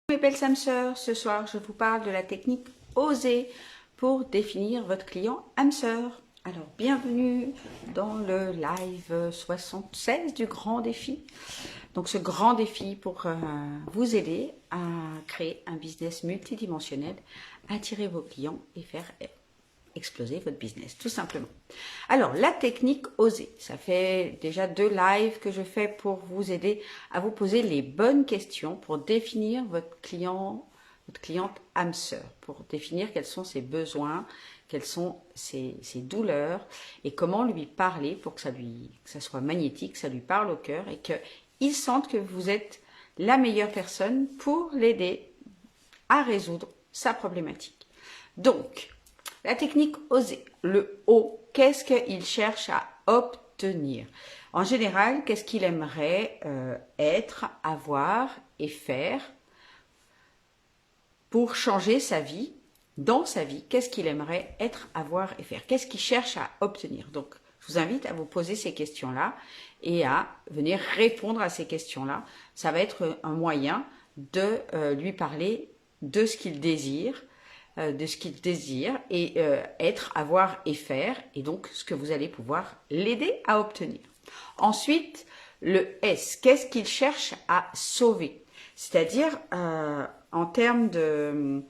Mes belles âmes sœurs, ce soir je vous parle de la technique OSER pour définir votre client âme sœur. Alors bienvenue dans le live 76 du grand défi. Donc ce grand défi pour vous aider à créer un business multidimensionnel, attirer vos clients et faire exploser votre business, tout simplement. Alors, la technique OSER, ça fait déjà 2 lives que je fais pour vous aider à vous poser les bonnes questions pour définir votre client, votre cliente âme sœur, pour définir quels sont ses besoins, quelles sont ses douleurs et comment lui parler pour que ça soit magnétique, que ça lui parle au cœur et qu'il sente que vous êtes la meilleure personne pour l'aider à résoudre sa problématique. Donc, la technique OSER, le O, qu'est-ce qu'il cherche à obtenir? En général, qu'est-ce qu'il aimerait être, avoir et faire pour changer sa vie, dans sa vie? Qu'est-ce qu'il aimerait être, avoir et faire? Qu'est-ce qu'il cherche à obtenir? Donc, je vous invite à vous poser ces questions-là et à venir répondre à ces questions-là. Ça va être un moyen de lui parler de ce qu'il désire, et être, avoir et faire, et donc ce que vous allez pouvoir l'aider à obtenir. Ensuite, le S, qu'est-ce qu'il cherche à sauver? C'est-à-dire en termes de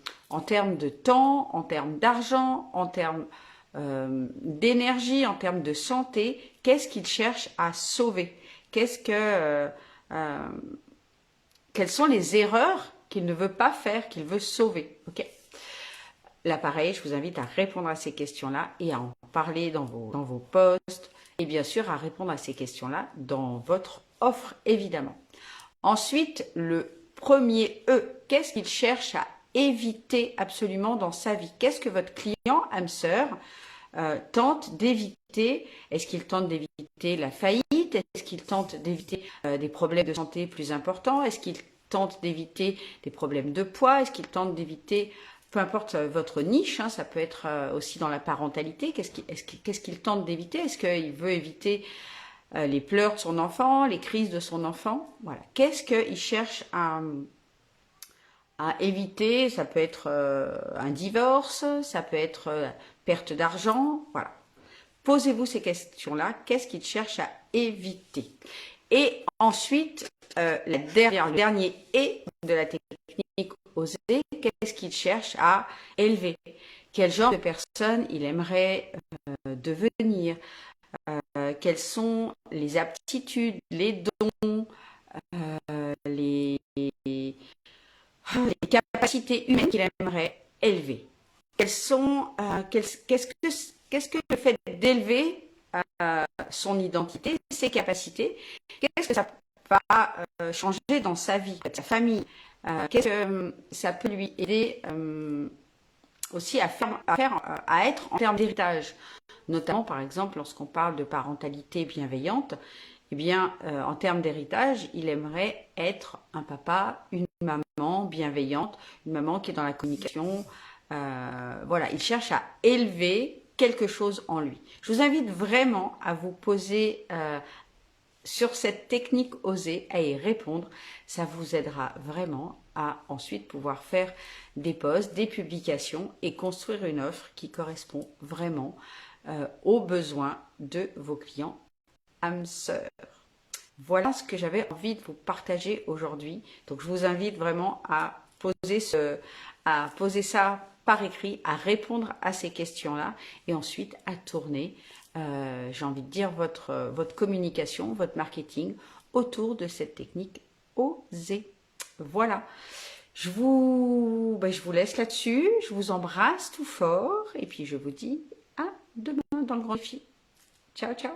temps, en termes d'argent, en termes d'énergie, en termes de santé, qu'est-ce qu'il cherche à sauver? Quelles sont les erreurs qu'il ne veut pas faire, qu'il veut sauver? Ok. Là, pareil, je vous invite à répondre à ces questions-là et à en parler dans vos posts et bien sûr à répondre à ces questions-là dans votre offre, évidemment. Ensuite, le premier E, qu'est-ce qu'il cherche à éviter absolument dans sa vie? Qu'est-ce que votre client, âme sœur, tente d'éviter? Est-ce qu'il tente d'éviter la faillite? Est-ce qu'il tente d'éviter des problèmes de santé plus importants? Est-ce qu'il tente d'éviter des problèmes de poids? Est-ce qu'il tente d'éviter... Peu importe votre niche, hein, ça peut être aussi dans la parentalité. Qu'est-ce qu'il tente d'éviter? Est-ce qu'il veut éviter les pleurs de son enfant, les crises de son enfant? Voilà. Qu'est-ce qu'il cherche à éviter? Ça peut être un divorce, ça peut être perte d'argent. Voilà. Posez-vous ces questions-là. Qu'est-ce qu'il cherche à éviter? Et ensuite, le dernier et de la technique OSER, qu'est-ce qu'il cherche à élever? Quel genre de personne il aimerait devenir? Quelles sont les aptitudes, les dons, les capacités humaines qu'il aimerait élever? Qu'est-ce que le fait d'élever son identité, ses capacités, qu'est-ce que ça va changer dans sa vie, sa famille? Qu'est-ce que ça peut lui aider aussi à être en termes d'héritage, notamment par exemple lorsqu'on parle de parentalité bienveillante, eh bien en termes d'héritage, il aimerait être un papa, une maman bienveillante, une maman qui est dans la communication. Voilà, il cherche à élever quelque chose en lui. Je vous invite vraiment à vous poser sur cette technique OSER, à y répondre. Ça vous aidera vraiment à ensuite pouvoir faire des posts, des publications et construire une offre qui correspond vraiment aux besoins de vos clients âmes sœurs. Voilà ce que j'avais envie de vous partager aujourd'hui. Donc je vous invite vraiment à poser ça par écrit, à répondre à ces questions-là et ensuite à tourner, j'ai envie de dire, votre communication, votre marketing autour de cette technique OSER. Voilà, je vous laisse là-dessus, je vous embrasse tout fort et puis je vous dis à demain dans le grand défi. Ciao, ciao.